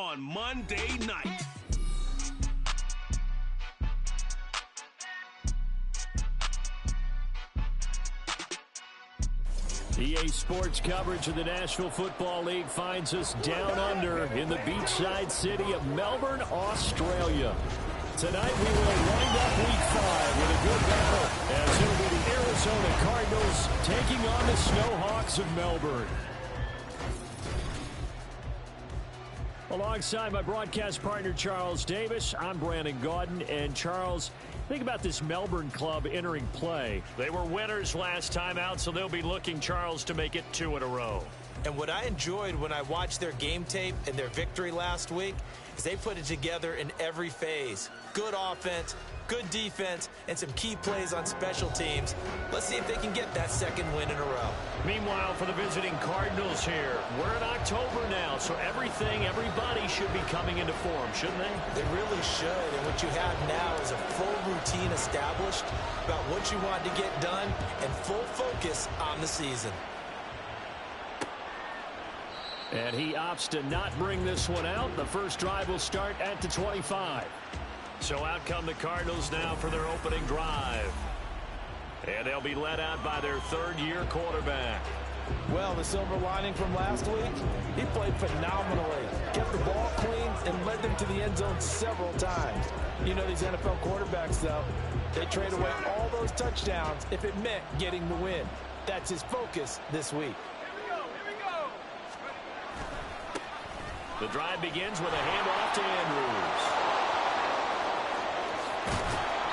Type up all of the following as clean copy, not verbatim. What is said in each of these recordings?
on Monday night. EA Sports coverage of the National Football League finds us down under in the beachside city of Melbourne, Australia. Tonight we will wind up Week 5 with a good battle as it'll be the Arizona Cardinals taking on the Snowhawks of Melbourne. Alongside my broadcast partner, Charles Davis, I'm Brandon Gaudin. And Charles, think about this Melbourne club entering play. They were winners last time out, so they'll be looking, Charles, to make it 2 in a row. And what I enjoyed when I watched their game tape and their victory last week is they put it together in every phase. Good offense, good defense, and some key plays on special teams. Let's see if they can get that second win in a row. Meanwhile, for the visiting Cardinals here, we're in October now, so everybody should be coming into form, shouldn't they? They really should, and what you have now is a full routine established about what you want to get done and full focus on the season. And he opts to not bring this one out. The first drive will start at the 25. So out come the Cardinals now for their opening drive. And they'll be led out by their third-year quarterback. Well, the silver lining from last week, he played phenomenally. Kept the ball clean and led them to the end zone several times. You know these NFL quarterbacks, though, they trade away all those touchdowns if it meant getting the win. That's his focus this week. The drive begins with a handoff to Andrews.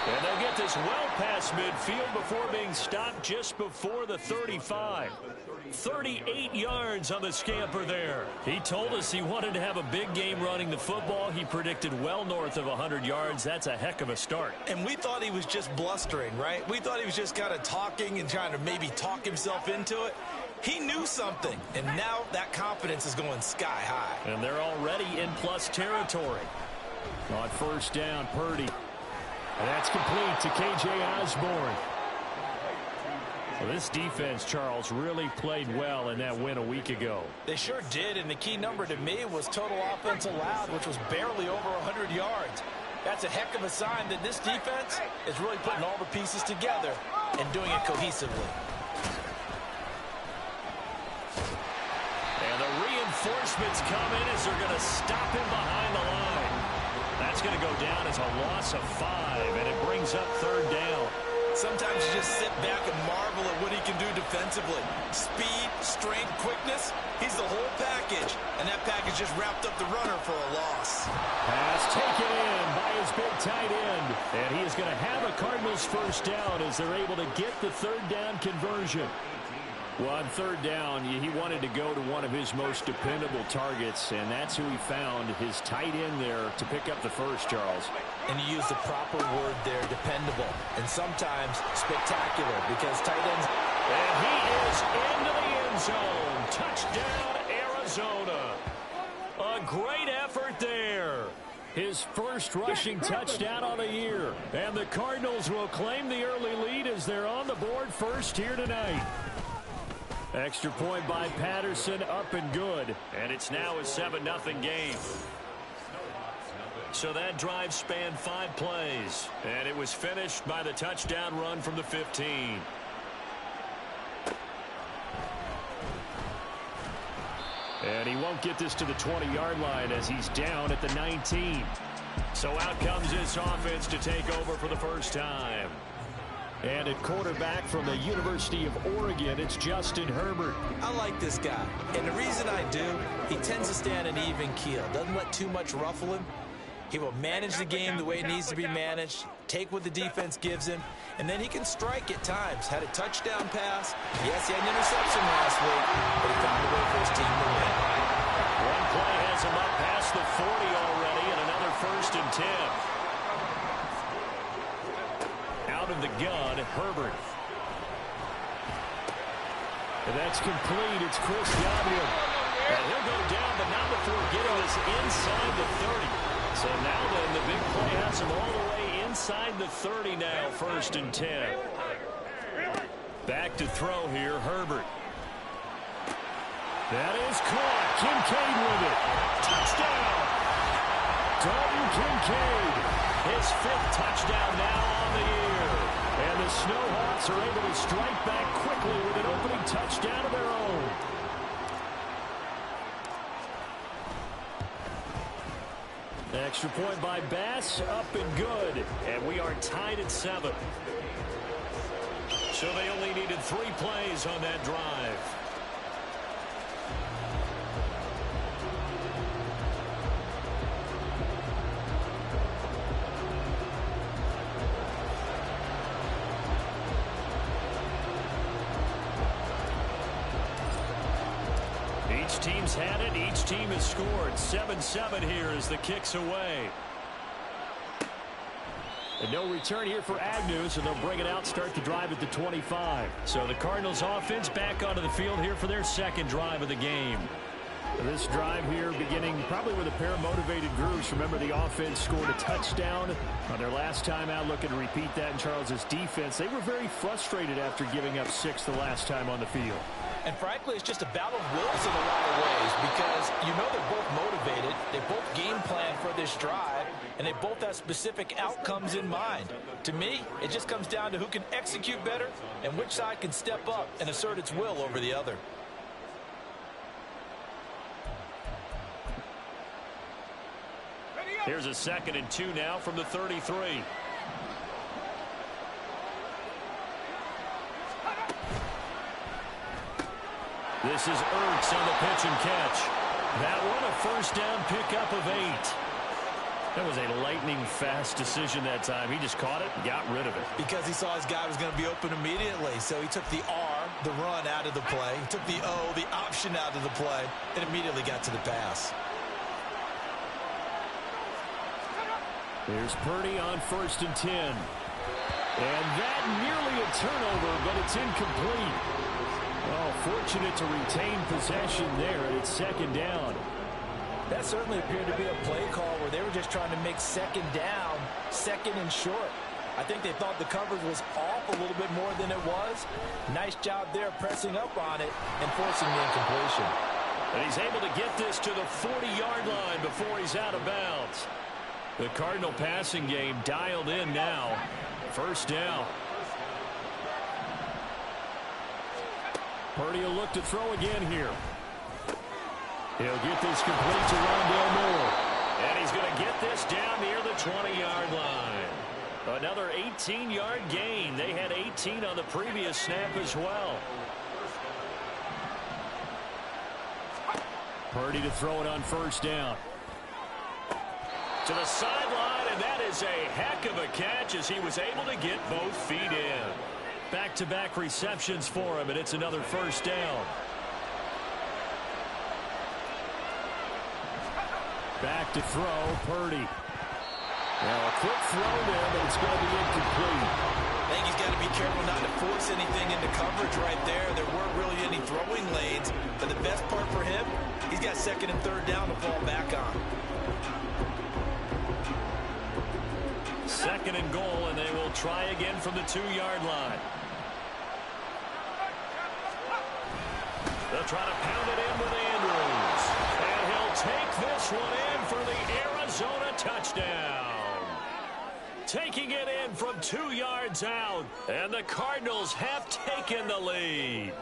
And they'll get this well past midfield before being stopped just before the 35. 38 yards on the scamper there. He told us he wanted to have a big game running the football. He predicted well north of 100 yards. That's a heck of a start. And we thought he was just blustering, right? We thought he was just kind of talking and trying to maybe talk himself into it. He knew something, and now that confidence is going sky high. And they're already in plus territory. On first down, Purdy. And that's complete to K.J. Osborne. Well, this defense, Charles, really played well in that win a week ago. They sure did, and the key number to me was total offense allowed, which was barely over 100 yards. That's a heck of a sign that this defense is really putting all the pieces together and doing it cohesively. And the reinforcements come in as they're going to stop him behind the line. That's going to go down as a loss of 5, and it brings up third down. Sometimes you just sit back and marvel at what he can do defensively. Speed, strength, quickness, he's the whole package. And that package just wrapped up the runner for a loss. Pass taken in by his big tight end. And he is going to have a Cardinals first down as they're able to get the third down conversion. Well, on third down, he wanted to go to one of his most dependable targets, and that's who he found, his tight end there, to pick up the first, Charles. And you use the proper word there, dependable, and sometimes spectacular, because tight ends... And he is into the end zone. Touchdown, Arizona. A great effort there. His first rushing touchdown on the year. And the Cardinals will claim the early lead as they're on the board first here tonight. Extra point by Patterson, up and good. And it's now a 7-0 game. So that drive spanned 5 plays. And it was finished by the touchdown run from the 15. And he won't get this to the 20-yard line as he's down at the 19. So out comes this offense to take over for the first time. And at quarterback from the University of Oregon, it's Justin Herbert. I like this guy. And the reason I do, he tends to stand an even keel. Doesn't let too much ruffle him. He will manage the game the way it needs to be managed, take what the defense gives him, and then he can strike at times. Had a touchdown pass. Yes, he had an interception last week, but he found a way for his team to win. One play has him up past the 40 already, and another 1st and 10. Out of the gun, Herbert. And that's complete. It's Chris Godwin. And he'll go down, but not before getting this inside the 30. So now then, the big play has him all the way inside the 30 now, 1st and 10. Back to throw here, Herbert. That is caught. Kincaid with it. Touchdown. Kincaid, his 5th touchdown now on the year. And the Snowhawks are able to strike back quickly with an opening touchdown of their own. Extra point by Bass, up and good. And we are tied at 7. So they only needed 3 plays on that drive. Each team's had it. Each team has scored. 7-7 here as the kick's away. And no return here for Agnew, so they'll bring it out, start the drive at the 25. So the Cardinals offense back onto the field here for their 2nd drive of the game. This drive here beginning probably with a pair of motivated groups. Remember, the offense scored a touchdown on their last time out, looking to repeat that in Charles's defense. They were very frustrated after giving up 6 the last time on the field. And frankly, it's just a battle of wills in a lot of ways because you know they're both motivated. They both game plan for this drive, and they both have specific outcomes in mind. To me, it just comes down to who can execute better and which side can step up and assert its will over the other. Here's a 2nd and 2 now from the 33. This is Ertz on the pitch and catch. That one a 1st down pickup of 8. That was a lightning-fast decision that time. He just caught it and got rid of it. Because he saw his guy was going to be open immediately. So he took the R, the run, out of the play. He took the O, the option, out of the play, and immediately got to the pass. Here's Purdy on 1st and 10. And that nearly a turnover, but it's incomplete. Oh, fortunate to retain possession there, and it's 2nd down. That certainly appeared to be a play call where they were just trying to make 2nd down, 2nd and short. I think they thought the coverage was off a little bit more than it was. Nice job there pressing up on it and forcing the incompletion. And he's able to get this to the 40-yard line before he's out of bounds. The Cardinal passing game dialed in now. 1st down. Purdy will look to throw again here. He'll get this complete to Rondale Moore. And he's going to get this down near the 20-yard line. Another 18-yard gain. They had 18 on the previous snap as well. Purdy to throw it on 1st down. To the sideline, and that is a heck of a catch as he was able to get both feet in. Back-to-back receptions for him, and it's another 1st down. Back to throw, Purdy. Now a quick throw there, but it's going to be incomplete. I think he's got to be careful not to force anything into coverage right there. There weren't really any throwing lanes, but the best part for him, he's got 2nd and 3rd down to fall back on. 2nd and goal, and they will try again from the 2-yard line. They'll try to pound it in with Andrews. And he'll take this one in for the Arizona touchdown. Taking it in from 2 yards out, and the Cardinals have taken the lead.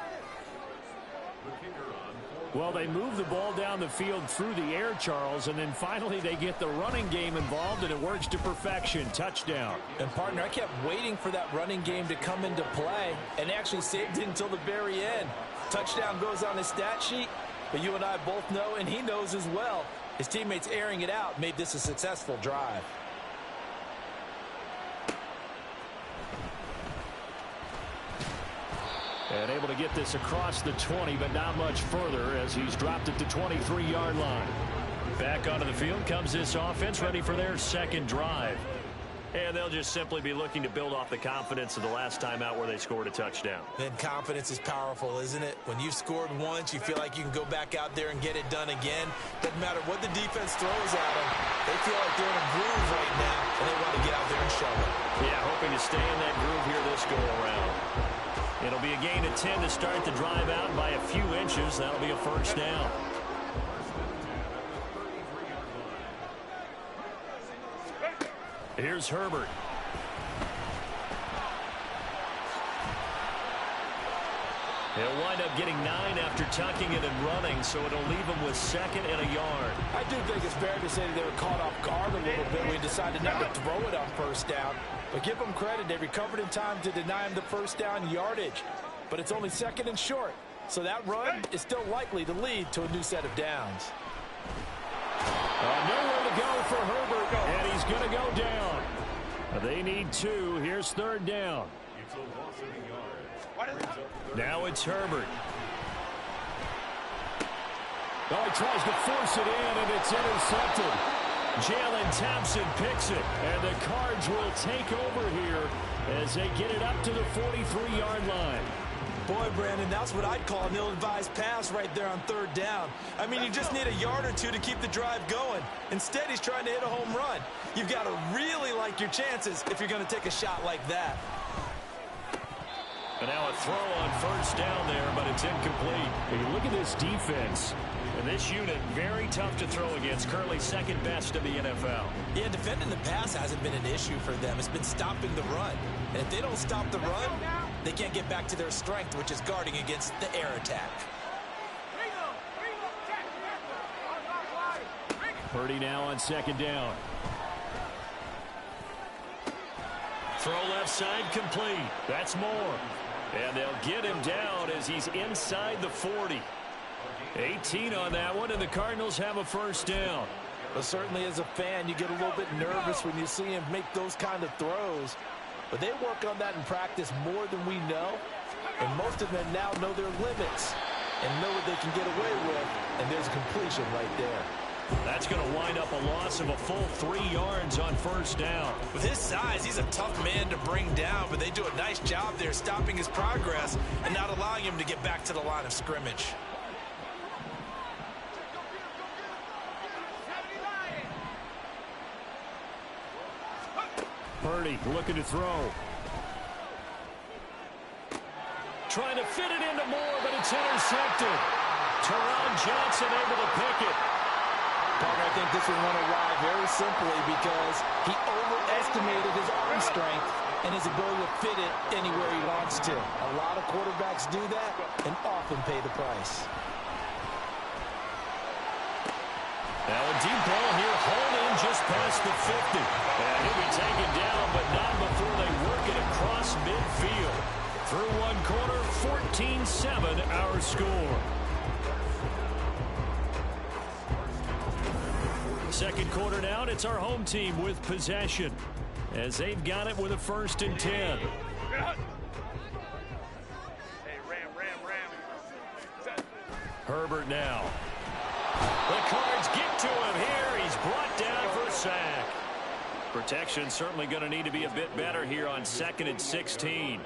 Well, they move the ball down the field through the air, Charles, and then finally they get the running game involved, and it works to perfection. Touchdown. And, partner, I kept waiting for that running game to come into play and actually saved it until the very end. Touchdown goes on his stat sheet, but you and I both know, and he knows as well, his teammates airing it out made this a successful drive. And able to get this across the 20, but not much further as he's dropped at the 23-yard line. Back onto the field comes this offense, ready for their 2nd drive. And they'll just simply be looking to build off the confidence of the last time out where they scored a touchdown. Then confidence is powerful, isn't it? When you've scored once, you feel like you can go back out there and get it done again. Doesn't matter what the defense throws at them. They feel like they're in a groove right now, and they want to get out there and show it. Yeah, hoping to stay in that groove here this go-around. It'll be a gain of 10 to start the drive out by a few inches. That'll be a 1st down. Here's Herbert. He'll wind up getting 9 after tucking it and running, so it'll leave him with 2nd and a yard. I do think it's fair to say that they were caught off guard a little bit when he decided not to throw it on first down. But give them credit. They recovered in time to deny him the first down yardage. But it's only 2nd and short. So that run is still likely to lead to a new set of downs. Nowhere to go for Herbert, and he's going to go down. They need 2. Here's 3rd down. Now it's Herbert. Oh, he tries to force it in, and it's intercepted. Jalen Thompson picks it, and the Cards will take over here as they get it up to the 43-yard line. Boy, Brandon, that's what I'd call an ill-advised pass right there on 3rd down. I mean, you just need a yard or 2 to keep the drive going. Instead, he's trying to hit a home run. You've got to really like your chances if you're going to take a shot like that. And now a throw on 1st down there, but it's incomplete. When you look at this defense, and this unit, very tough to throw against. Currently 2nd best in the NFL. Yeah, defending the pass hasn't been an issue for them. It's been stopping the run. And if they don't stop the run, they can't get back to their strength, which is guarding against the air attack. Purdy now on 2nd down. Throw left side complete. That's Moore. And they'll get him down as he's inside the 40. 18 on that one, and the Cardinals have a 1st down. But certainly as a fan, you get a little bit nervous when you see him make those kind of throws. But they work on that in practice more than we know. And most of them now know their limits and know what they can get away with. And there's a completion right there. That's going to wind up a loss of a full 3 yards on 1st down. With his size, he's a tough man to bring down, but they do a nice job there stopping his progress and not allowing him to get back to the line of scrimmage. Purdy looking to throw. Trying to fit it into Moore, but it's intercepted. Teron Johnson able to pick it. Parker, I think this one went awry very simply because he overestimated his arm strength and his ability to fit it anywhere he wants to. A lot of quarterbacks do that and often pay the price. Now a deep ball here, hauled in just past the 50. And he'll be taken down, but not before they work it across midfield. Through one quarter, 14-7 our score. 2nd quarter down, it's our home team with possession as they've got it with a 1st and 10. Herbert now. The Cards get to him here. He's brought down for a sack. Protection certainly going to need to be a bit better here on 2nd and 16.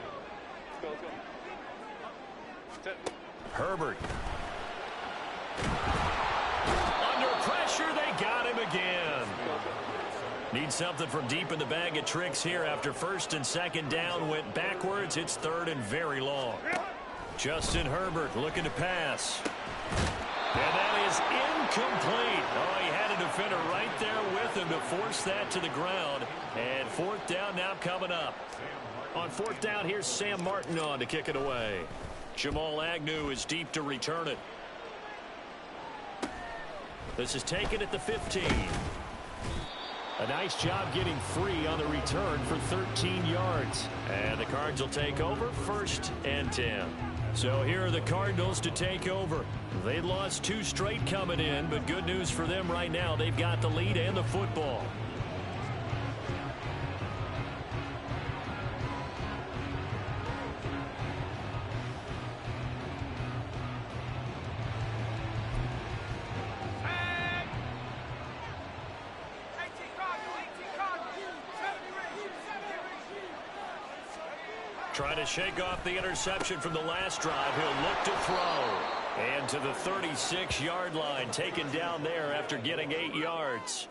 Herbert. Under pressure, they got him again. Need something from deep in the bag of tricks here after 1st and 2nd down went backwards. It's 3rd and very long. Justin Herbert looking to pass. And that is incomplete. Oh, he had a defender right there with him to force that to the ground. And 4th down now coming up. On 4th down, here's Sam Martin on to kick it away. Jamal Agnew is deep to return it. This is taken at the 15. A nice job getting free on the return for 13 yards. And the Cards will take over 1st and 10. So here are the Cardinals to take over. They lost 2 straight coming in, but good news for them right now. They've got the lead and the football. Trying to shake off the interception from the last drive. He'll look to throw. And to the 36-yard line, taken down there after getting 8 yards.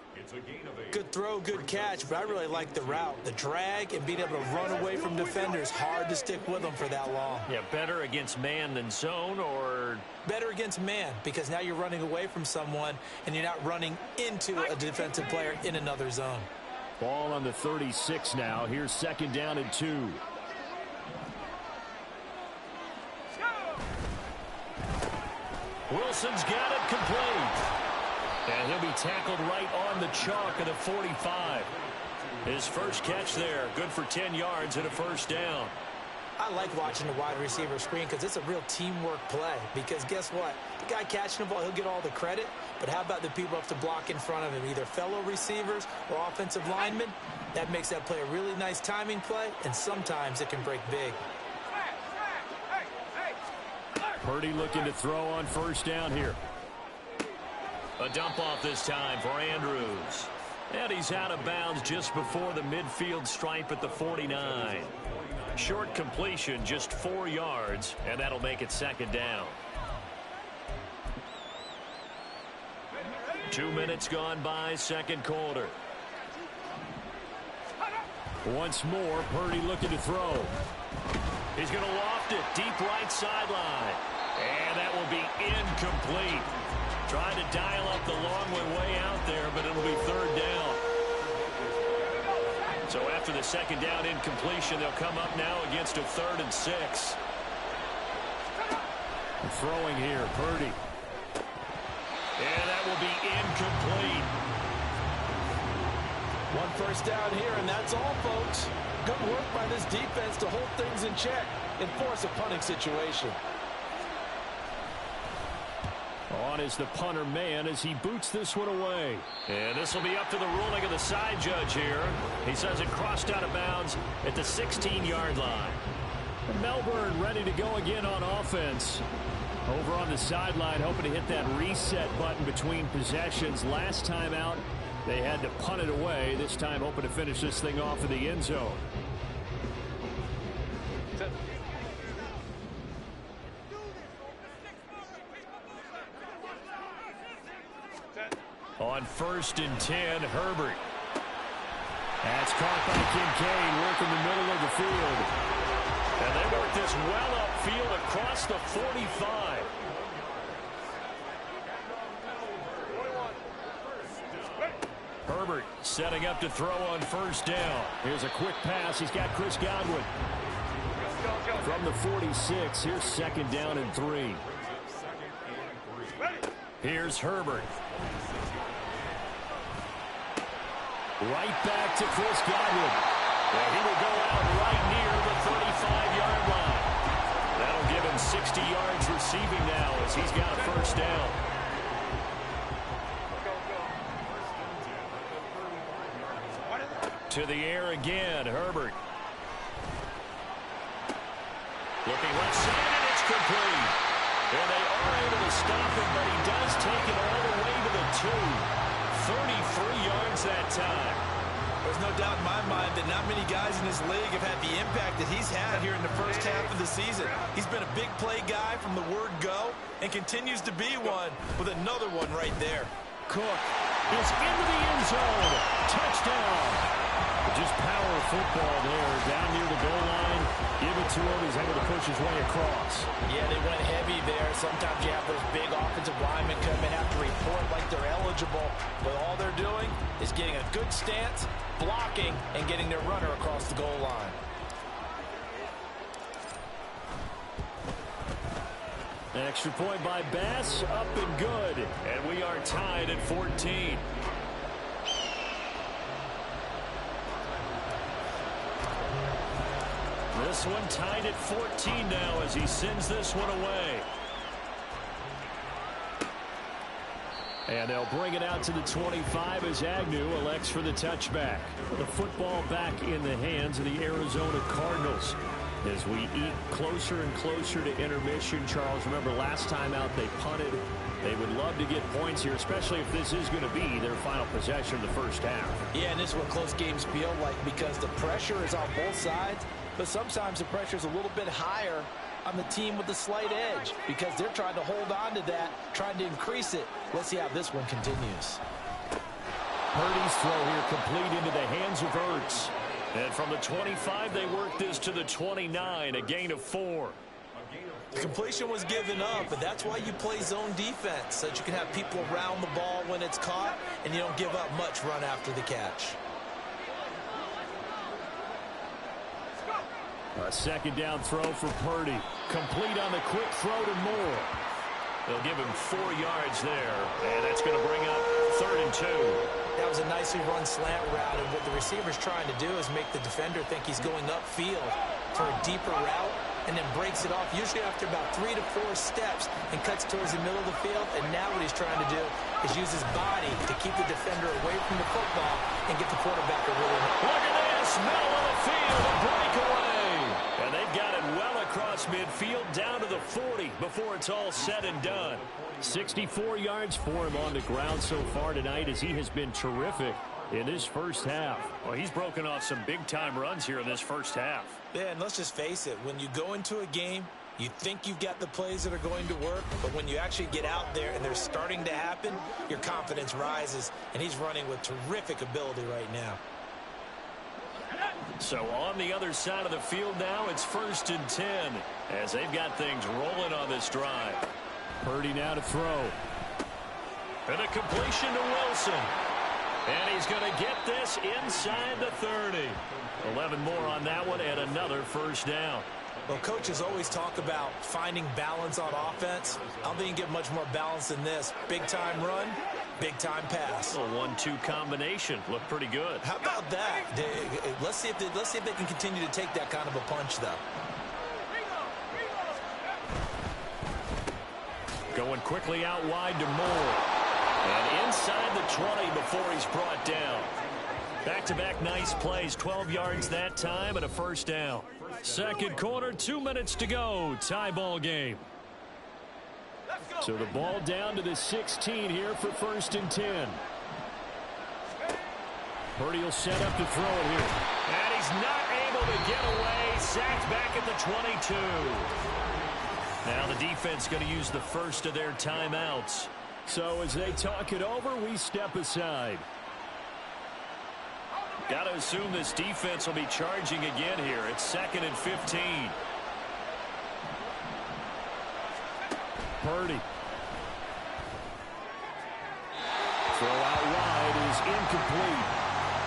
Good throw, good catch, but I really like the route. The drag and being able to run away from defenders. Hard to stick with them for that long. Yeah, better against man than zone, or? Better against man, because now you're running away from someone and you're not running into a defensive player in another zone. Ball on the 36 now. Here's 2nd down and 2. Wilson's got it complete. And he'll be tackled right on the chalk of the 45. His first catch there, good for 10 yards and a 1st down. I like watching the wide receiver screen because it's a real teamwork play. Because guess what? The guy catching the ball, he'll get all the credit. But how about the people up to block in front of him, either fellow receivers or offensive linemen? That makes that play a really nice timing play, and sometimes it can break big. Purdy looking to throw on 1st down here. A dump off this time for Andrews. And he's out of bounds just before the midfield stripe at the 49. Short completion, just 4 yards, and that'll make it 2nd down. 2 minutes gone by, 2nd quarter. Once more, Purdy looking to throw. He's going to loft it, deep right sideline. And that will be incomplete. Trying to dial up the long way out there, but it'll be 3rd down. So after the 2nd down incompletion, they'll come up now against a 3rd and 6. Throwing here, Purdy. And that will be incomplete. 1 1st down here, and that's all, folks. Good work by this defense to hold things in check and force a punting situation. On is the punter man as he boots this one away. And this will be up to the ruling of the side judge here. He says it crossed out of bounds at the 16-yard line. Melbourne ready to go again on offense. Over on the sideline, hoping to hit that reset button between possessions. Last time out, they had to punt it away. This time hoping to finish this thing off in the end zone. On 1st and 10, Herbert. That's caught by Kincaid, working the middle of the field. And they work this well upfield across the 45. Herbert setting up to throw on 1st down. Here's a quick pass. He's got Chris Godwin. From the 46, here's 2nd down and 3. Here's Herbert. Right back to Chris Godwin. And he will go out right near the 35-yard line. That'll give him 60 yards receiving now as he's got a 1st down. To the air again, Herbert. Looking left side, and it's complete. And they are able to stop him, but he does take it all the way to the 2. 33 yards that time. There's no doubt in my mind that not many guys in this league have had the impact that he's had here in the 1st half of the season. He's been a big play guy from the word go and continues to be one with another one right there. Cook is into the end zone. Touchdown. Just power football there. Down near the goal line. Give it to him. He's able to push his way across. Yeah, they went heavy there. Sometimes you have those big offensive linemen come in, have to report like they're eligible. But all they're doing is getting a good stance, blocking, and getting their runner across the goal line. An extra point by Bass, up and good. And we are tied at 14. This one tied at 14 now as he sends this one away. And they'll bring it out to the 25 as Agnew elects for the touchback. The football back in the hands of the Arizona Cardinals. As we eat closer and closer to intermission, Charles, remember last time out they punted. They would love to get points here, especially if this is going to be their final possession of the 1st half. Yeah, and this is what close games feel like because the pressure is on both sides, but sometimes the pressure is a little bit higher on the team with the slight edge because they're trying to hold on to that, trying to increase it. Let's see how this one continues. Purdy's throw here complete into the hands of Ertz. And from the 25, they work this to the 29, a gain of 4. The completion was given up, but that's why you play zone defense, so that you can have people around the ball when it's caught, and you don't give up much run after the catch. A second down throw for Purdy. Complete on the quick throw to Moore. They'll give him 4 yards there, and that's going to bring up 3rd and 2. That was a nicely run slant route, and what the receiver's trying to do is make the defender think he's going upfield for a deeper route, and then breaks it off, usually after about 3 to 4 steps, and cuts towards the middle of the field. And now what he's trying to do is use his body to keep the defender away from the football and get the quarterback a really nice. Look at this, middle of the field, a breakaway. And they've got it well across midfield, down to the 40 before it's all said and done. 64 yards for him on the ground so far tonight, as he has been terrific in this first half. Well, he's broken off some big-time runs here in this first half. Yeah, and let's just face it, when you go into a game, you think you've got the plays that are going to work, but when you actually get out there and they're starting to happen, your confidence rises, and he's running with terrific ability right now. So on the other side of the field now, it's 1st and 10, as they've got things rolling on this drive. Purdy now to throw. And a completion to Wilson. And he's going to get this inside the 30. 11 more on that one, and another first down. Well, coaches always talk about finding balance on offense. I don't think you get much more balance than this. Big-time run, big-time pass. A 1-2 combination. Looked pretty good. How about that? Let's see if they can continue to take that kind of a punch, though. Going quickly out wide to Moore. And inside the 20 before he's brought down. Back-to-back nice plays. 12 yards that time and a first down. Second quarter, 2 minutes to go. Tie ball game. So the ball down to the 16 here for 1st and 10. Purdy will set up to throw it here. And he's not able to get away. Sacked back at the 22. Now the defense going to use the first of their timeouts. So as they talk it over, we step aside. Got to assume this defense will be charging again here. It's 2nd and 15. Purdy. Throw out wide is incomplete.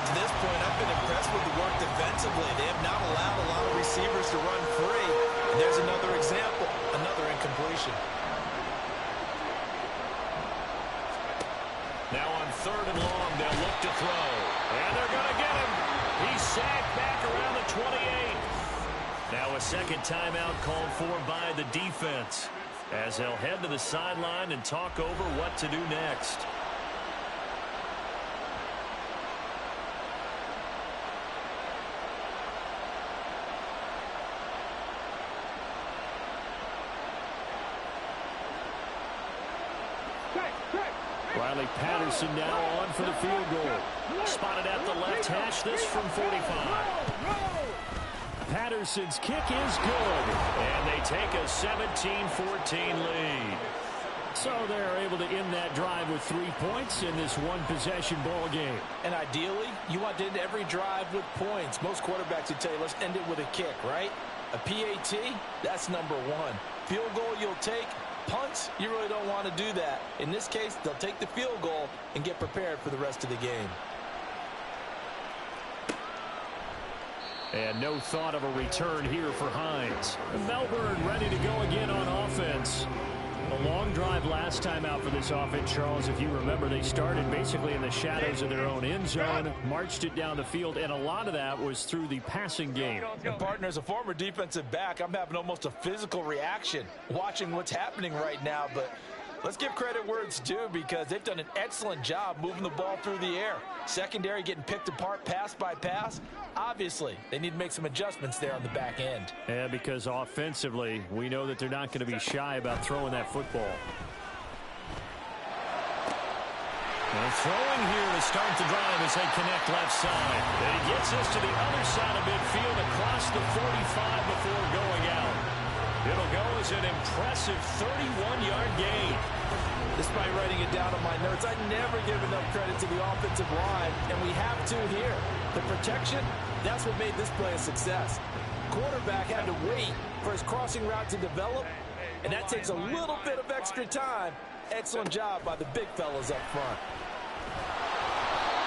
To this point, I've been impressed with the work defensively. They have not allowed a lot of receivers to run free. And there's another example, another incompletion. Now on 3rd and long, they'll look to throw. And they're going to get him. He's sacked back around the 28. Now a second timeout called for by the defense, as they'll head to the sideline and talk over what to do next. Riley Patterson now on for the field goal. Spotted at the left hash, this from 45. Patterson's kick is good, and they take a 17-14 lead. So they're able to end that drive with 3 points in this one-possession ball game. And ideally, you want to end every drive with points. Most quarterbacks would tell you, let's end it with a kick, right? A PAT, that's number 1. Field goal you'll take. Punts, you really don't want to do that. In this case, they'll take the field goal and get prepared for the rest of the game. And no thought of a return here for Hines. Melbourne ready to go again on offense. A long drive last time out for this offense, Charles. If you remember, they started basically in the shadows of their own end zone, marched it down the field, and a lot of that was through the passing game. And partner, as a former defensive back, I'm having almost a physical reaction watching what's happening right now. But let's give credit where it's due, because they've done an excellent job moving the ball through the air. Secondary getting picked apart pass by pass. Obviously, they need to make some adjustments there on the back end. Yeah, because offensively, we know that they're not going to be shy about throwing that football. And throwing here to start the drive as they connect left side. And he gets us to the other side of midfield across the 45 before going out. It'll go as an impressive 31-yard gain. Despite writing it down on my notes, I never give enough credit to the offensive line, and we have to here. The protection, that's what made this play a success. Quarterback had to wait for his crossing route to develop, and that takes a little bit of extra time. Excellent job by the big fellas up front.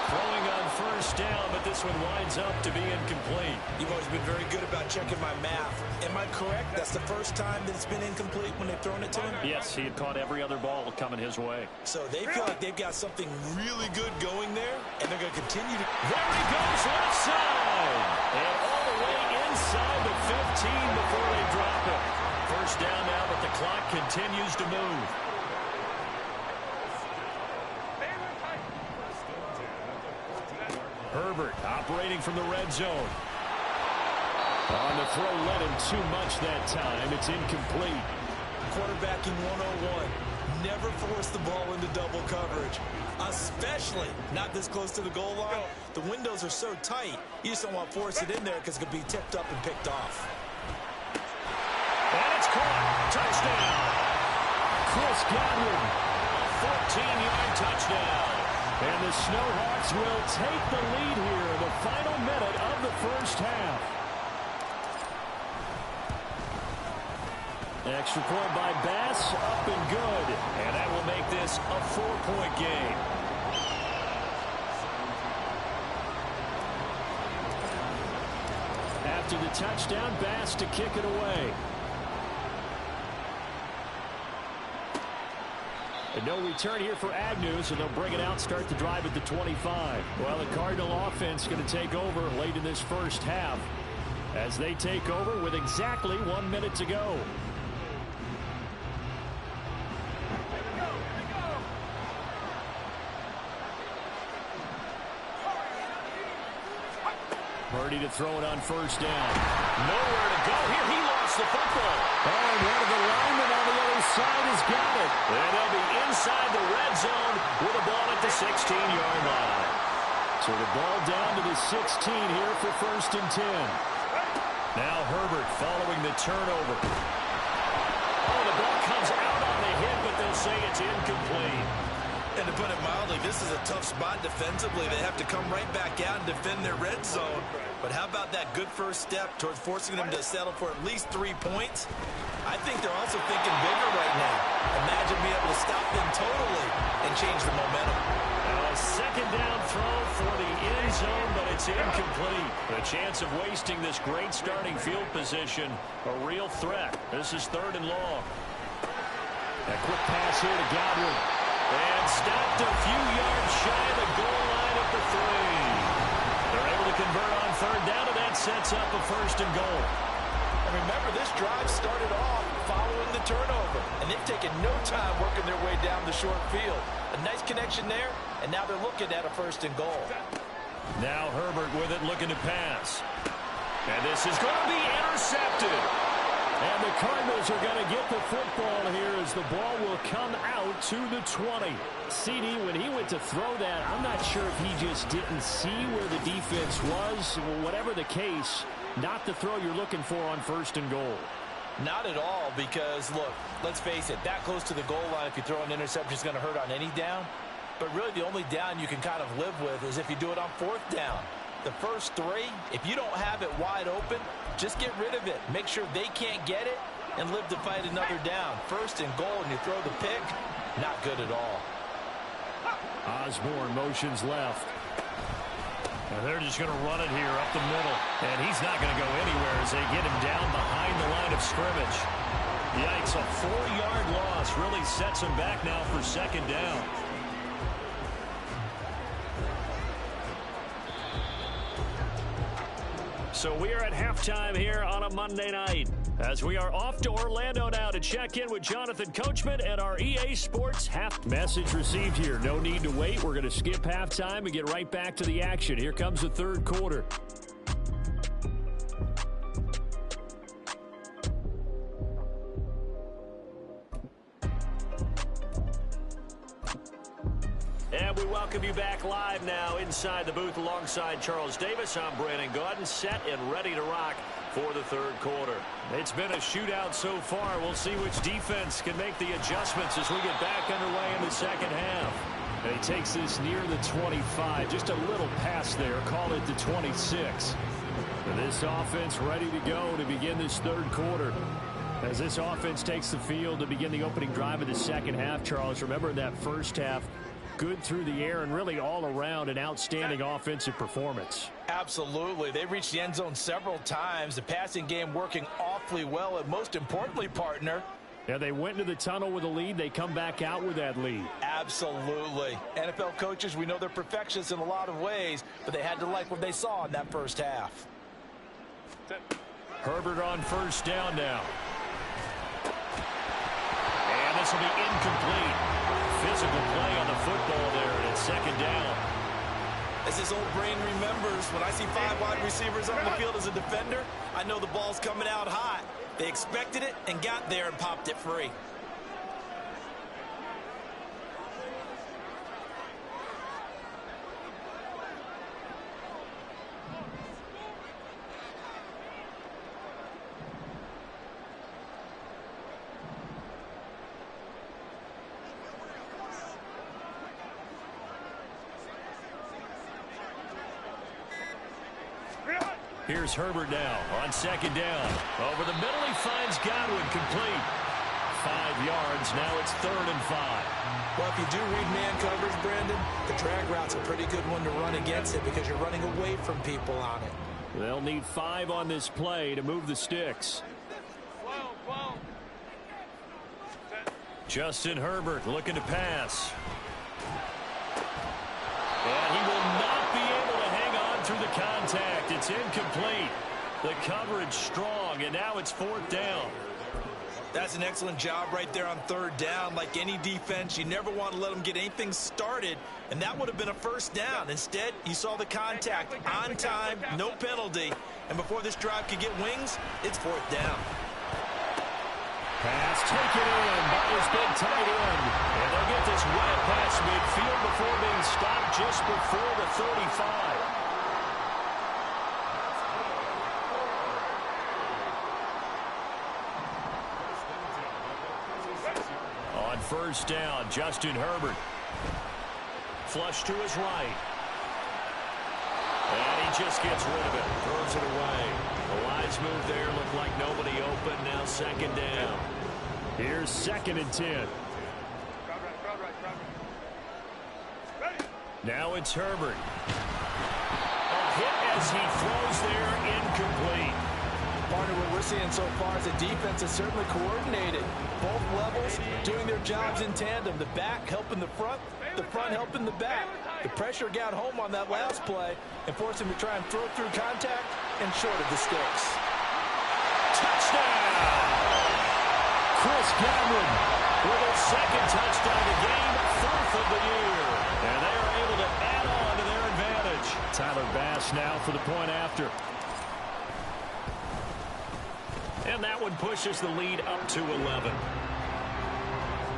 Throwing on first down, but this one winds up to be incomplete. You've always been very good about checking my math. Am I correct? That's the first time that it's been incomplete when they've thrown it to him? Yes, he had caught every other ball coming his way. So they feel like they've got something really good going there, and they're going to continue to... There he goes, left side. And all the way inside the 15 before they drop it. First down now, but the clock continues to move. Herbert operating from the red zone. On the throw, led him too much that time. It's incomplete. Quarterbacking 101. Never force the ball into double coverage, especially not this close to the goal line. The windows are so tight, you just don't want to force it in there because it could be tipped up and picked off. And it's caught. Touchdown. Chris Godwin. 14-yard touchdown. And the Snowhawks will take the lead here in the final minute of the first half. Extra point by Bass, up and good. And that will make this a 4-point game. After the touchdown, Bass to kick it away. And no return here for Agnew, so they'll bring it out, start the drive at the 25. Well, the Cardinal offense going to take over late in this first half as they take over with exactly 1 minute to go. Purdy to throw it on first down. Nowhere to go here. He lost the football. And one of the linemen on the other side has got it. And they'll be inside the red zone with a ball at the 16-yard line. So the ball down to the 16 here for first and 10. Now Herbert following the turnover. Oh, the ball comes out on the hit, but they'll say it's incomplete. And to put it mildly, this is a tough spot defensively. They have to come right back out and defend their red zone. But how about that good first step towards forcing them to settle for at least 3 points? I think they're also thinking bigger right now. Imagine being able to stop them totally and change the momentum. Now a second down throw for the end zone, but it's incomplete. The chance of wasting this great starting field position, a real threat. This is third and long. A quick pass here to Godwin. And stopped a few yards shy of the goal line at the 3. They're able to convert on third down, and that sets up a first and goal. And remember, this drive started off following the turnover, and they've taken no time working their way down the short field. A nice connection there, and now they're looking at a first and goal. Now Herbert with it, looking to pass. And this is going to be intercepted. And the Cardinals are going to get the football here as the ball will come out to the 20. CD, when he went to throw that, I'm not sure if he just didn't see where the defense was. Whatever the case, not the throw you're looking for on first and goal. Not at all, because, look, let's face it, that close to the goal line, if you throw an interception, is going to hurt on any down. But really, the only down you can kind of live with is if you do it on fourth down. The first 3, if you don't have it wide open, just get rid of it. Make sure they can't get it and live to fight another down. First and goal, and you throw the pick, not good at all. Osborne motions left. And they're just going to run it here up the middle. And he's not going to go anywhere as they get him down behind the line of scrimmage. Yikes, a 4-yard loss really sets him back now for second down. So we are at halftime here on a Monday night as we are off to Orlando now to check in with Jonathan Coachman and our EA Sports half message received here. No need to wait. We're going to skip halftime and get right back to the action. Here comes the third quarter. And we welcome you back live now inside the booth alongside Charles Davis. I'm Brandon Gaudin, set and ready to rock for the third quarter. It's been a shootout so far. We'll see which defense can make the adjustments as we get back underway in the second half. And he takes this near the 25, just a little pass there, call it the 26. And this offense ready to go to begin this third quarter. As this offense takes the field to begin the opening drive of the second half, Charles, remember that first half, good through the air and really all around an outstanding offensive performance. Absolutely. They reached the end zone several times. The passing game working awfully well. And most importantly, partner, yeah, they went into the tunnel with a lead. They come back out with that lead. Absolutely. NFL coaches, we know they're perfectionists in a lot of ways, but they had to like what they saw in that first half. Herbert on first down now. And this will be incomplete. Physical play on the football there, and it's second down. As his old brain remembers, when I see 5 wide receivers on the field as a defender, I know the ball's coming out hot. They expected it and got there and popped it free. Here's Herbert now on second down. Over the middle, he finds Godwin, complete. 5 yards. Now it's 3rd and 5. Well, if you do read man coverage, Brandon, the drag route's a pretty good one to run against it because you're running away from people on it. They'll need 5 on this play to move the sticks. Justin Herbert looking to pass. And he will not be able to hang on through the contact. It's incomplete. The coverage strong, and now it's 4th down. That's an excellent job right there on 3rd down. Like any defense, you never want to let them get anything started, and that would have been a 1st down. Instead, you saw the contact on time, no penalty, and before this drive could get wings, it's 4th down. Pass taken in by his big tight end. And they'll get this well past midfield before being stopped just before the 35. On first down, Justin Herbert. Flush to his right. And he just gets rid of it. Throws it away. The lines move there. Look like nobody open. Now 2nd down. Here's 2nd and 10. Now it's Herbert. A hit as he throws there, incomplete. Partner, what we're seeing so far is the defense is certainly coordinated. Both levels doing their jobs in tandem. The back helping the front helping the back. The pressure got home on that last play and forced him to try and throw through contact and short of the sticks. Touchdown! Chris Godwin with his 2nd touchdown of the game, 4th of the year. And they are able to add on to their advantage. Tyler Bass now for the point after. And that one pushes the lead up to 11.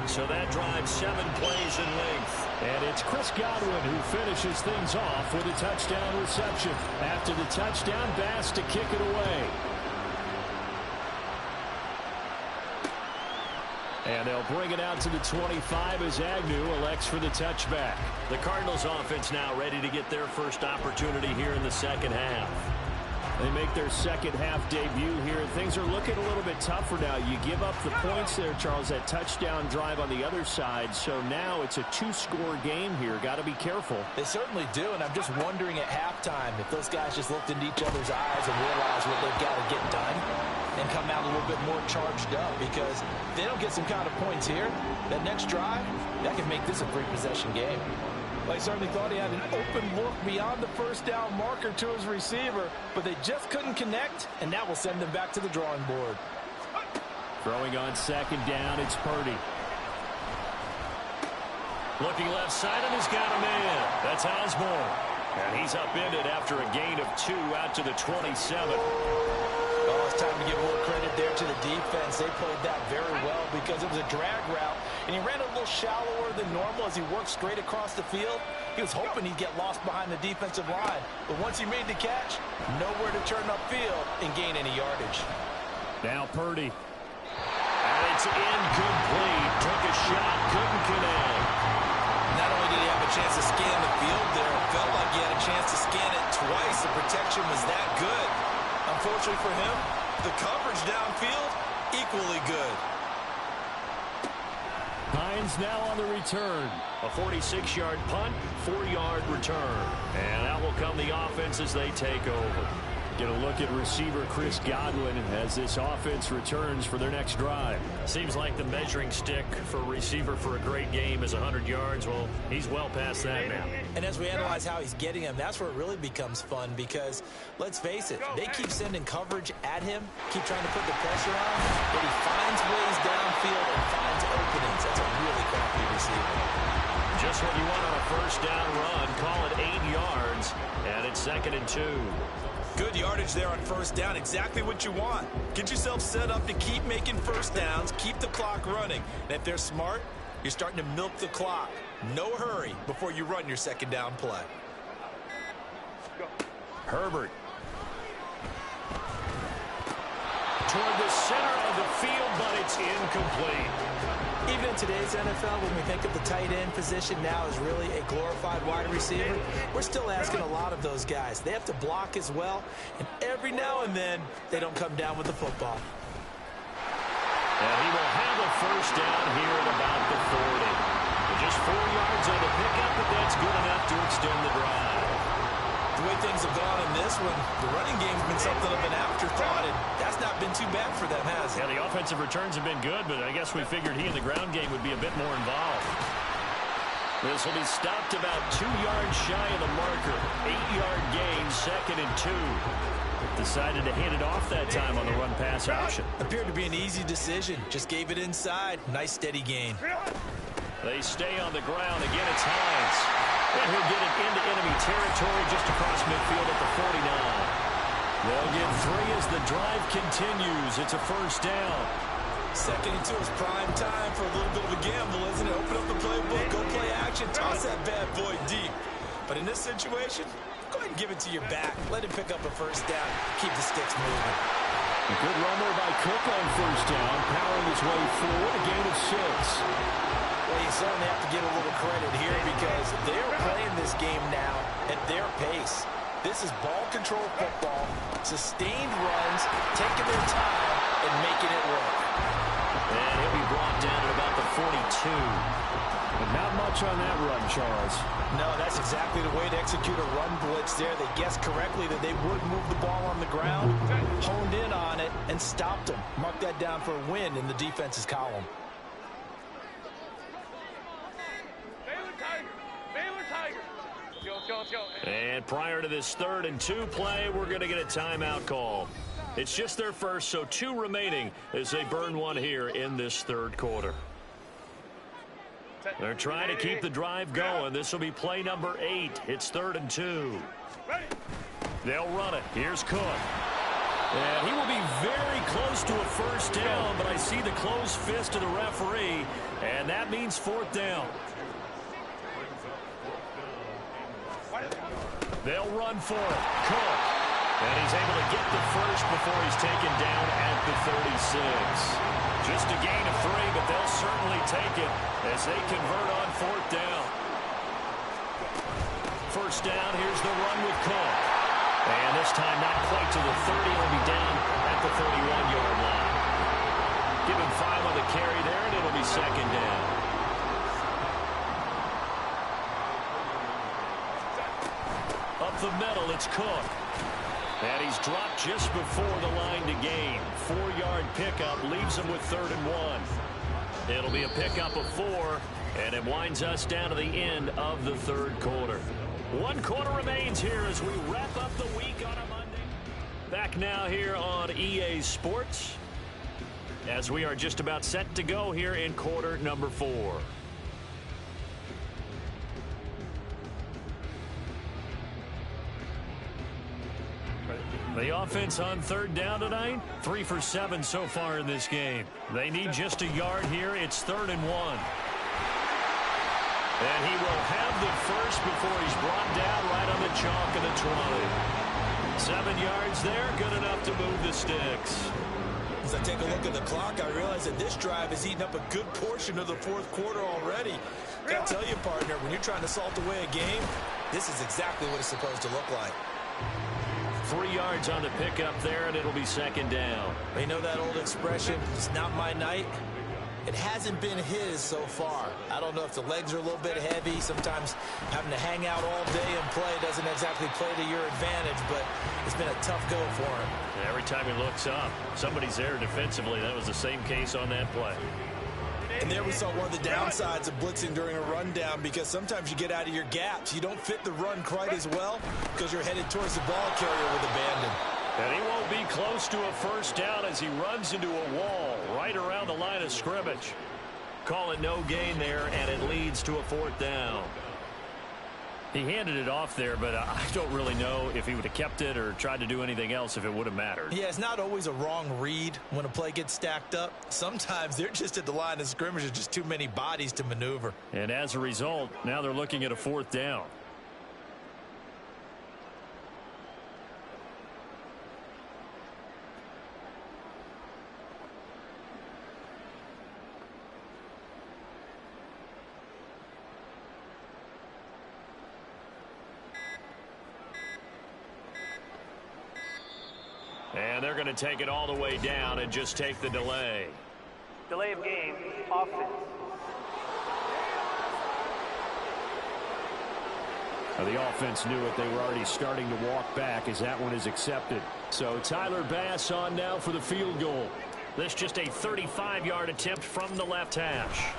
So that drives 7 plays in length. And it's Chris Godwin who finishes things off with a touchdown reception. After the touchdown, Bass to kick it away. And they'll bring it out to the 25 as Agnew elects for the touchback. The Cardinals offense now ready to get their first opportunity here in the 2nd half. They make their 2nd half debut here. Things are looking a little bit tougher now. You give up the points there, Charles, that touchdown drive on the other side. So now it's a 2-score game here. Got to be careful. They certainly do, and I'm just wondering at halftime if those guys just looked into each other's eyes and realized what they've got to get done and come out a little bit more charged up, because if they don't get some kind of points here, that next drive, that can make this a 3-possession game. They certainly thought he had an open look beyond the 1st down marker to his receiver, but they just couldn't connect, and that will send them back to the drawing board. Throwing on 2nd down, it's Purdy. Looking left side, and he's got a man. That's Osborne. And he's upended after a gain of 2 out to the 27. Oh, it's time to give a little credit there to the defense. They played that very well because it was a drag route, and he ran a little shallower than normal as he worked straight across the field. He was hoping he'd get lost behind the defensive line, but once he made the catch, nowhere to turn upfield and gain any yardage. Now Purdy. And it's incomplete. Took a shot, couldn't connect. Not only did he have a chance to scan the field there, it felt like he had a chance to scan it twice. The protection was that good. Unfortunately for him, the coverage downfield, equally good. High Lions now on the return. A 46-yard punt, 4-yard return. And that will come the offense as they take over. Get a look at receiver Chris Godwin as this offense returns for their next drive. Seems like the measuring stick for a receiver for a great game is 100 yards. Well, he's well past that now. And as we analyze how he's getting them, that's where it really becomes fun because, let's face it, they keep sending coverage at him, keep trying to put the pressure on, but he finds ways downfield and finds openings. That's a really crafty receiver. Just what you want on a first down run. Call it 8 yards, and it's 2nd and 2. Good yardage there on first down. Exactly what you want. Get yourself set up to keep making first downs, keep the clock running. And if they're smart, you're starting to milk the clock. No hurry before you run your second down play. Herbert. Toward the center of the field, but it's incomplete. Even in today's NFL, when we think of the tight end position now as really a glorified wide receiver, we're still asking a lot of those guys. They have to block as well, and every now and then, they don't come down with the football. And he will have a first down here at about the 40. Just 4 yards on the pickup, but that's good enough to extend the drive. The way things have gone in this one, the running game's been something of an afterthought, and that's not been too bad for them, has it? Yeah, the offensive returns have been good, but I guess we figured he in the ground game would be a bit more involved. This will be stopped about 2 yards shy of the marker. 8-yard gain, 2nd and 2. Decided to hand it off that time on the run-pass option. Appeared to be an easy decision. Just gave it inside. Nice steady gain. They stay on the ground. Again, it's Hines. And he'll get it into enemy territory just across midfield at the 49. They'll get 3 as the drive continues. It's a first down. 2nd and 2 is prime time for a little bit of a gamble, isn't it? Open up the playbook, go play action, toss that bad boy deep. But in this situation, go ahead and give it to your back. Let him pick up a first down. Keep the sticks moving. A good run there by Cook on first down, powering his way forward, a gain of 6. Well, you certainly have to give a little credit here because they're playing this game now at their pace. This is ball control football, sustained runs, taking their time, and making it work. And he'll be brought down at about the 42. But not much on that run, Charles. No, that's exactly the way to execute a run blitz there. They guessed correctly that they would move the ball on the ground, honed in on it, and stopped them. Mark that down for a win in the defense's column. And prior to this 3rd and 2 play, we're going to get a timeout call. It's just their first, so 2 remaining as they burn 1 here in this 3rd quarter. They're trying to keep the drive going. This will be play number 8. It's 3rd and 2. They'll run it. Here's Cook. And he will be very close to a first down, but I see the closed fist of the referee, and that means 4th down. They'll run for it. Cook. And he's able to get the first before he's taken down at the 36. Just a gain of 3, but they'll certainly take it as they convert on 4th down. First down, here's the run with Cook. And this time not quite to the 30. He'll be down at the 31-yard line. Give him 5 on the carry there, and it'll be 2nd down. Up the middle, it's Cook. And he's dropped just before the line to gain. 4-yard pickup leaves him with 3rd and 1. It'll be a pickup of 4, and it winds us down to the end of the 3rd quarter. 1 quarter remains here as we wrap up the week on a Monday. Back now here on EA Sports as we are just about set to go here in quarter number 4. The offense on 3rd down tonight, 3 for 7 so far in this game. They need just a yard here. It's 3rd and 1. And he will have the first before he's brought down right on the chalk of the 20. 7 yards there, good enough to move the sticks. As I take a look at the clock, I realize that this drive has eaten up a good portion of the 4th quarter already. Gotta tell you, partner, when you're trying to salt away a game, this is exactly what it's supposed to look like. 3 yards on the pickup there, and it'll be 2nd down. You know that old expression, it's not my night? It hasn't been his so far. I don't know if the legs are a little bit heavy. Sometimes having to hang out all day and play doesn't exactly play to your advantage, but it's been a tough go for him. And every time he looks up, somebody's there defensively. That was the same case on that play. And there we saw one of the downsides of blitzing during a rundown, because sometimes you get out of your gaps. You don't fit the run quite as well because you're headed towards the ball carrier with abandon. And he won't be close to a first down as he runs into a wall right around the line of scrimmage. Call it no gain there, and it leads to a 4th down. He handed it off there, but I don't really know if he would have kept it or tried to do anything else if it would have mattered. Yeah, it's not always a wrong read when a play gets stacked up. Sometimes they're just at the line of scrimmage. There's just too many bodies to maneuver. And as a result, now they're looking at a 4th down. And they're going to take it all the way down and just take the delay. Delay of game, offense. The offense knew it. They were already starting to walk back as that one is accepted. So Tyler Bass on now for the field goal. This just a 35-yard attempt from the left hash.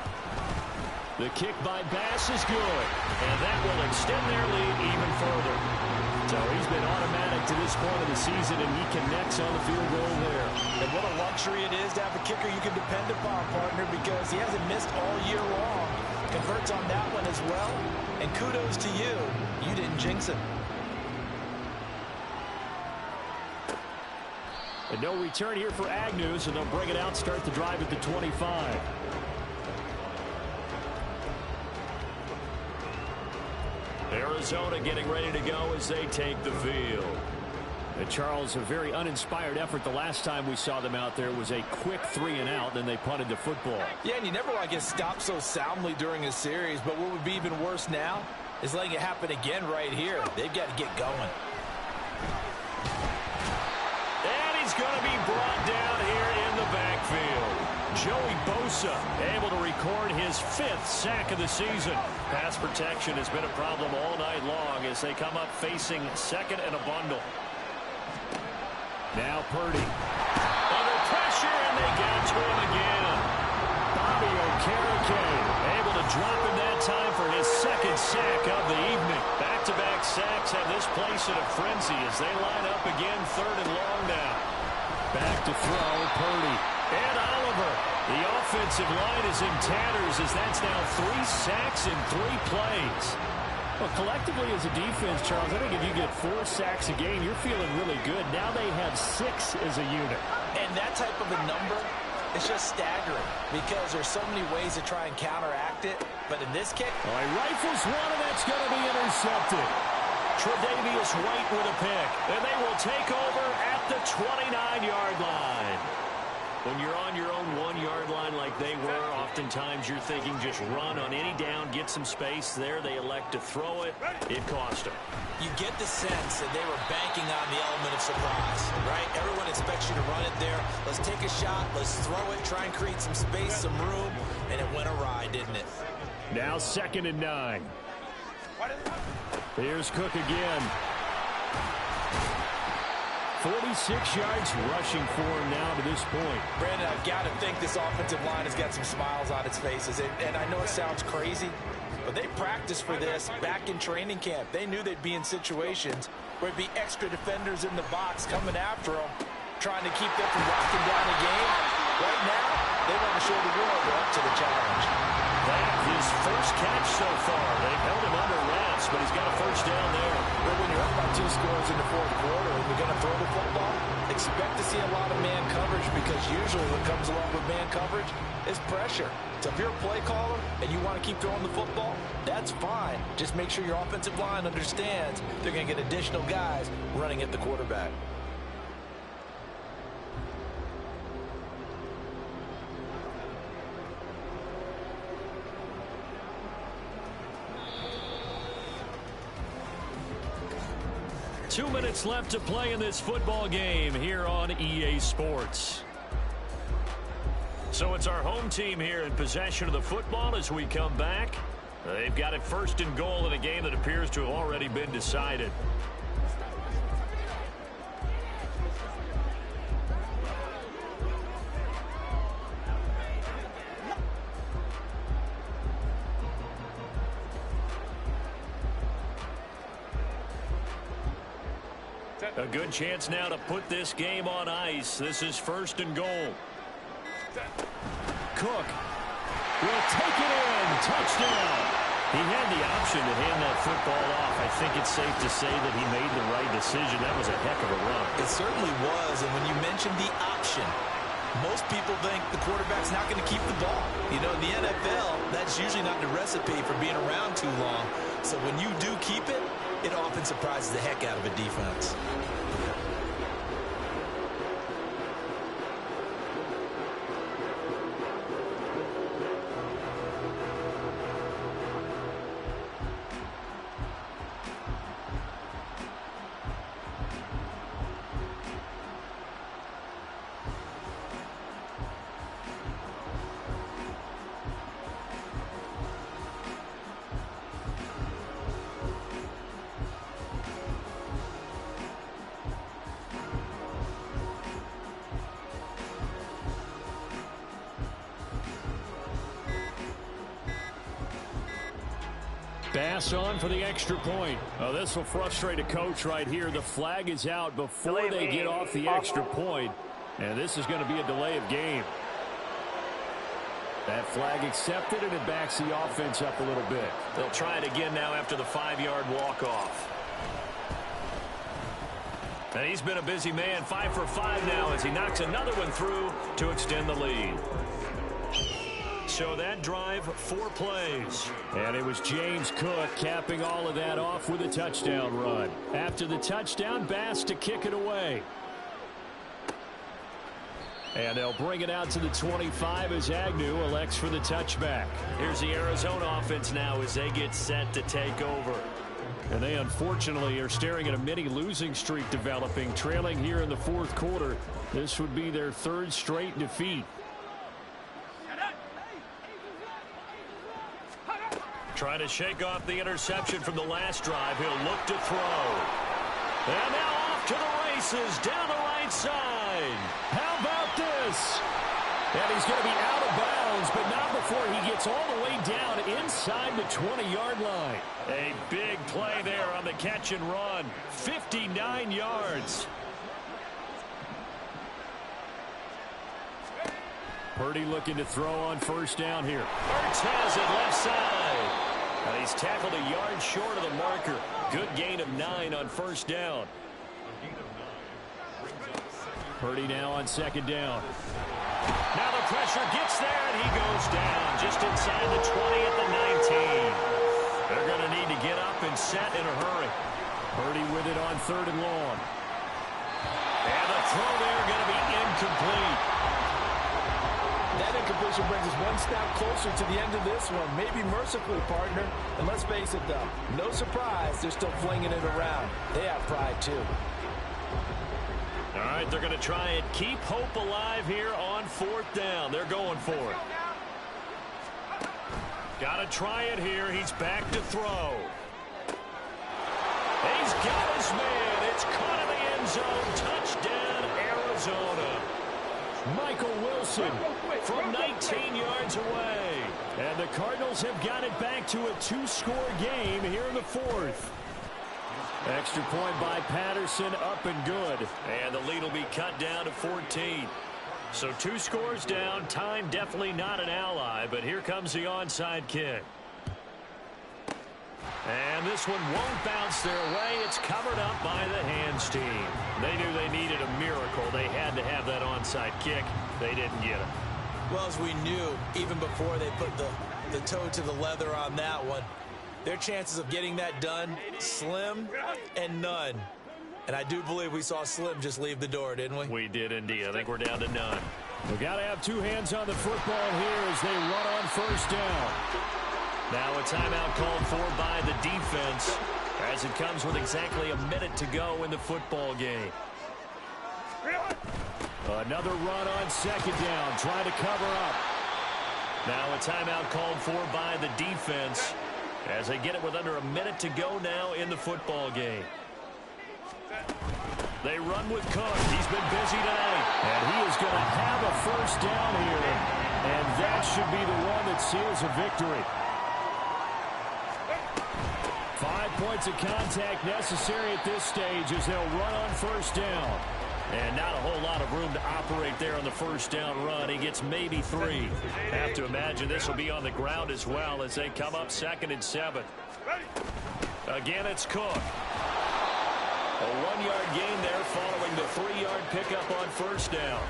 The kick by Bass is good, and that will extend their lead even further. So he's been automatic to this point of the season, and he connects on the field goal there. And what a luxury it is to have a kicker you can depend upon, partner, because he hasn't missed all year long. Converts on that one as well. And kudos to you. You didn't jinx him. And no return here for Agnew, so they'll bring it out, start the drive at the 25. Arizona getting ready to go as they take the field. And Charles, a very uninspired effort. The last time we saw them out there was a quick 3-and-out, then they punted the football. Yeah, and you never want to get stopped so soundly during a series, but what would be even worse now is letting it happen again right here. They've got to get going. And he's going to be brought down here in the backfield. Joey Bosa able to record his 5th sack of the season. Pass protection has been a problem all night long as they come up facing 2nd and a bundle. Now Purdy. Under pressure, and they get to him again. Bobby Okereke able to drop him that time for his 2nd sack of the evening. Back-to-back sacks have this place in a frenzy as they line up again 3rd and long now. Back to throw, Purdy. And Oliver. The offensive line is in tatters as that's now 3 sacks in 3 plays. Well, collectively as a defense, Charles, I think if you get 4 sacks a game, you're feeling really good. Now they have 6 as a unit. And that type of a number is just staggering because there's so many ways to try and counteract it. But in this kick, he rifles one, and that's going to be intercepted. Tre'Davious White with a pick, and they will take over at the 29-yard line. When you're on your own 1-yard line like they were, oftentimes you're thinking just run on any down, get some space. There they elect to throw it. It cost them. You get the sense that they were banking on the element of surprise, right? Everyone expects you to run it there. Let's take a shot. Let's throw it. Try and create some space, some room. And it went awry, didn't it? Now 2nd and 9. Here's Cook again. 46 yards rushing for him now to this point. Brandon, I've got to think this offensive line has got some smiles on its faces. And I know it sounds crazy, but they practiced for this back in training camp. They knew they'd be in situations where it'd be extra defenders in the box coming after them, trying to keep them from locking down the game. Right now, they want to show the world they're up to the challenge. That his first catch so far. They've held him under wraps, but he's got a first down there. But when you're up by 2 scores in the 4th quarter and you're going to throw the football, expect to see a lot of man coverage, because usually what comes along with man coverage is pressure. So if you're a play caller and you want to keep throwing the football, that's fine. Just make sure your offensive line understands they're going to get additional guys running at the quarterback. Two minutes left to play in this football game here on EA Sports. So it's our home team here in possession of the football as we come back. They've got it 1st and goal in a game that appears to have already been decided. A good chance now to put this game on ice. This is 1st and goal. Cook will take it in. Touchdown. He had the option to hand that football off. I think it's safe to say that he made the right decision. That was a heck of a run. It certainly was. And when you mentioned the option, most people think the quarterback's not going to keep the ball. You know, in the NFL, that's usually not the recipe for being around too long. So when you do keep it, it often surprises the heck out of a defense. Bass on for the extra point. Oh, this will frustrate a coach right here. The flag is out before they get off the extra point. And this is going to be a delay of game. That flag accepted, and it backs the offense up a little bit. They'll try it again now after the 5-yard walk-off. And he's been a busy man. 5 for 5 now as he knocks another one through to extend the lead. So that drive, 4 plays. And it was James Cook capping all of that off with a touchdown run. After the touchdown, Bass to kick it away. And they'll bring it out to the 25 as Agnew elects for the touchback. Here's the Arizona offense now as they get set to take over. And they unfortunately are staring at a mini losing streak developing, trailing here in the 4th quarter. This would be their 3rd straight defeat. Trying to shake off the interception from the last drive. He'll look to throw. And now off to the races down the right side. How about this? And he's going to be out of bounds, but not before he gets all the way down inside the 20-yard line. A big play there on the catch and run. 59 yards. Purdy looking to throw on 1st down here. Ertz has it left side. He's tackled a yard short of the marker. Good gain of 9 on 1st down. Purdy now on 2nd down. Now the pressure gets there, and he goes down just inside the 20 at the 19. They're going to need to get up and set in a hurry. Purdy with it on 3rd and long. And the throw there going to be incomplete. That incompletion brings us one step closer to the end of this one. Maybe mercifully, partner. And let's face it, though, no surprise, they're still flinging it around. They have pride, too. All right, they're going to try and keep hope alive here on 4th down. They're going for it. Got to try it here. He's back to throw. He's got his man. It's caught in the end zone. Touchdown, Arizona. Michael Wilson from 19 yards away. And the Cardinals have got it back to a 2-score game here in the 4th. Extra point by Patterson, up and good. And the lead will be cut down to 14. So 2 scores down. Time definitely not an ally, but here comes the onside kick. And this one won't bounce their way. It's covered up by the hands team. They knew they needed a miracle. They had to have that onside kick. They didn't get it. Well, as we knew, even before they put the toe to the leather on that one, their chances of getting that done, slim and none. And I do believe we saw Slim just leave the door, didn't we? We did indeed. I think we're down to none. We've got to have 2 hands on the football here as they run on 1st down. Now a timeout called for by the defense as it comes with exactly a minute to go in the football game. Another run on second down, trying to cover up. Now a timeout called for by the defense as they get it with under a minute to go now in the football game. They run with Cook. He's been busy tonight. And he is going to have a first down here. And that should be the one that seals a victory. 5 points of contact necessary at this stage as they'll run on first down. And not a whole lot of room to operate there on the first down run. He gets maybe 3. Have to imagine this will be on the ground as well as they come up 2nd and 7. Again, it's Cook. A 1-yard gain there following the 3-yard pickup on first down.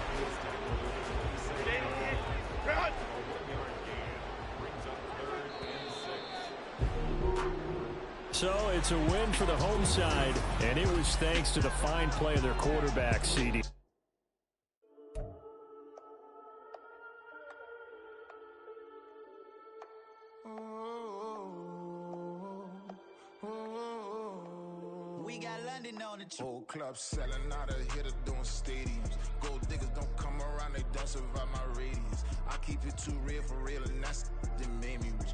So it's a win for the home side, and it was thanks to the fine play of their quarterback, CD. We got London on the whole club selling out of hitter doing stadiums. Gold diggers don't come around, they don't survive my radius. I keep it too real for real, and that's that made me rich.